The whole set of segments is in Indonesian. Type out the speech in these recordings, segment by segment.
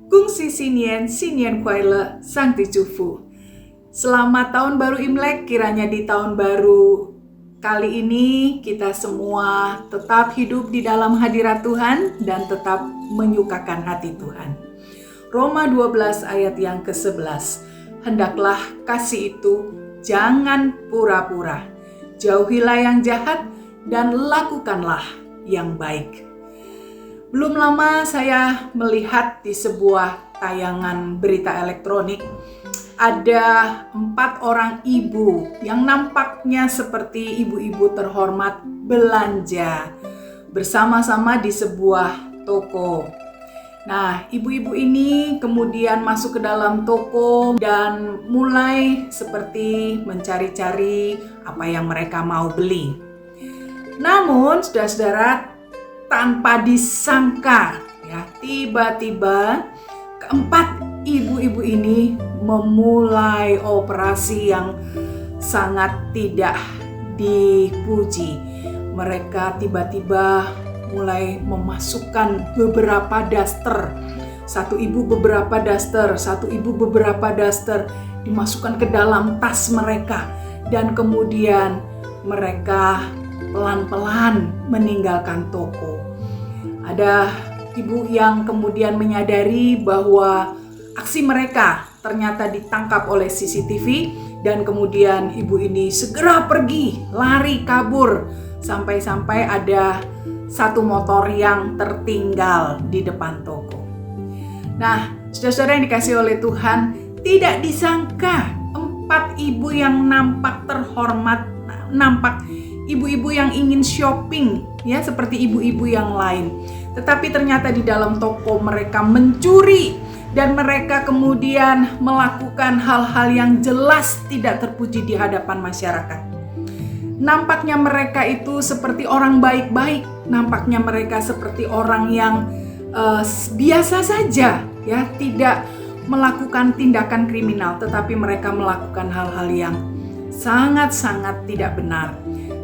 Kung Sinien Kuaile Sang Ticufu. Selamat tahun baru Imlek, kiranya di tahun baru kali ini kita semua tetap hidup di dalam hadirat Tuhan dan tetap menyukakan hati Tuhan. Roma 12 ayat yang ke-11. Hendaklah kasih itu jangan pura-pura. Jauhilah yang jahat dan lakukanlah yang baik. Belum lama saya melihat di sebuah tayangan berita elektronik ada 4 orang ibu yang nampaknya seperti ibu-ibu terhormat belanja bersama-sama di sebuah toko. Nah, ibu-ibu ini kemudian masuk ke dalam toko dan mulai seperti mencari-cari apa yang mereka mau beli. Namun, saudara-saudara, tanpa disangka, ya, tiba-tiba keempat ibu-ibu ini memulai operasi yang sangat tidak dipuji. Mereka tiba-tiba mulai memasukkan beberapa daster. Satu ibu beberapa daster, dimasukkan ke dalam tas mereka. Dan kemudian mereka pelan-pelan meninggalkan toko. Ada ibu yang kemudian menyadari bahwa aksi mereka ternyata ditangkap oleh CCTV dan kemudian ibu ini segera pergi, lari kabur sampai-sampai ada satu motor yang tertinggal di depan toko. Nah, saudara-saudara yang dikasihi oleh Tuhan, tidak disangka 4 ibu yang nampak terhormat, nampak ibu-ibu yang ingin shopping, ya, seperti ibu-ibu yang lain. Tetapi ternyata di dalam toko mereka mencuri dan mereka kemudian melakukan hal-hal yang jelas tidak terpuji di hadapan masyarakat. Nampaknya mereka itu seperti orang baik-baik, nampaknya mereka seperti orang yang biasa saja, ya, tidak melakukan tindakan kriminal, tetapi mereka melakukan hal-hal yang sangat-sangat tidak benar.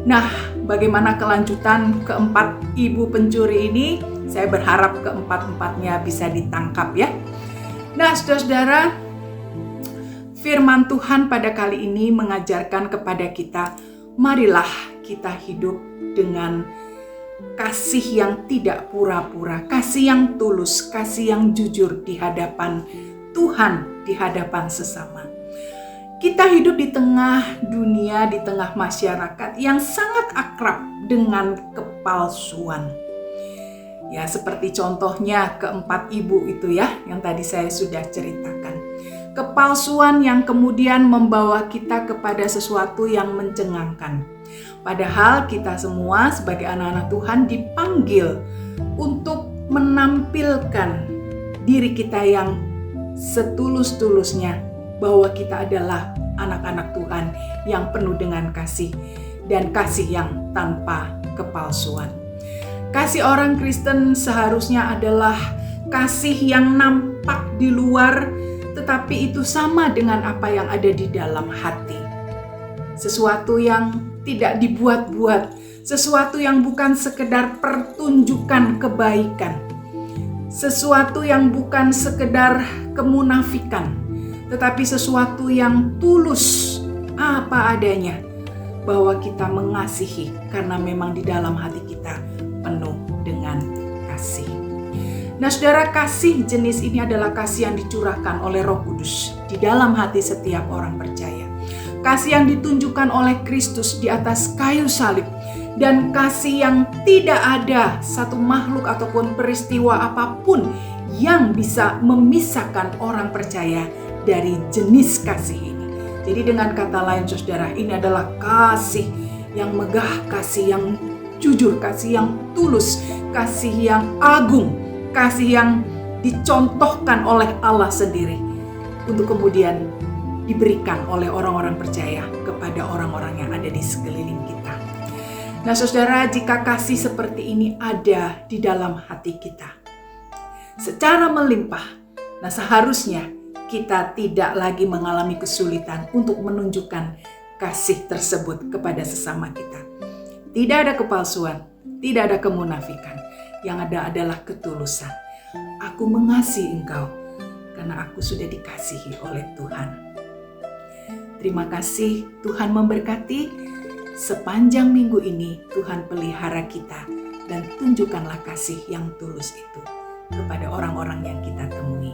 Nah, bagaimana kelanjutan keempat ibu pencuri ini? Saya berharap keempat-empatnya bisa ditangkap, ya. Nah, saudara-saudara, firman Tuhan pada kali ini mengajarkan kepada kita, marilah kita hidup dengan kasih yang tidak pura-pura, kasih yang tulus, kasih yang jujur di hadapan Tuhan, di hadapan sesama. Kita hidup di tengah dunia, di tengah masyarakat yang sangat akrab dengan kepalsuan. Ya, seperti contohnya keempat ibu itu, ya, yang tadi saya sudah ceritakan. Kepalsuan yang kemudian membawa kita kepada sesuatu yang mencengangkan. Padahal kita semua sebagai anak-anak Tuhan dipanggil untuk menampilkan diri kita yang setulus-tulusnya, bahwa kita adalah anak-anak Tuhan yang penuh dengan kasih dan kasih yang tanpa kepalsuan. Kasih orang Kristen seharusnya adalah kasih yang nampak di luar, tetapi itu sama dengan apa yang ada di dalam hati. Sesuatu yang tidak dibuat-buat, sesuatu yang bukan sekedar pertunjukan kebaikan, sesuatu yang bukan sekedar kemunafikan, tetapi sesuatu yang tulus, apa adanya, bahwa kita mengasihi karena memang di dalam hati kita penuh dengan kasih. Nah, saudara, kasih jenis ini adalah kasih yang dicurahkan oleh Roh Kudus di dalam hati setiap orang percaya. Kasih yang ditunjukkan oleh Kristus di atas kayu salib, dan kasih yang tidak ada satu makhluk ataupun peristiwa apapun yang bisa memisahkan orang percaya dari jenis kasih ini. Jadi dengan kata lain, saudara, ini adalah kasih yang megah, kasih yang jujur, kasih yang tulus, kasih yang agung, kasih yang dicontohkan oleh Allah sendiri untuk kemudian diberikan oleh orang-orang percaya kepada orang-orang yang ada di sekeliling kita. Nah, saudara, jika kasih seperti ini ada di dalam hati kita secara melimpah, nah seharusnya kita tidak lagi mengalami kesulitan untuk menunjukkan kasih tersebut kepada sesama kita. Tidak ada kepalsuan, tidak ada kemunafikan. yang ada adalah ketulusan. Aku mengasihi engkau karena aku sudah dikasihi oleh Tuhan. Terima kasih, Tuhan memberkati. Sepanjang minggu ini Tuhan pelihara kita dan tunjukkanlah kasih yang tulus itu kepada orang-orang yang kita temui.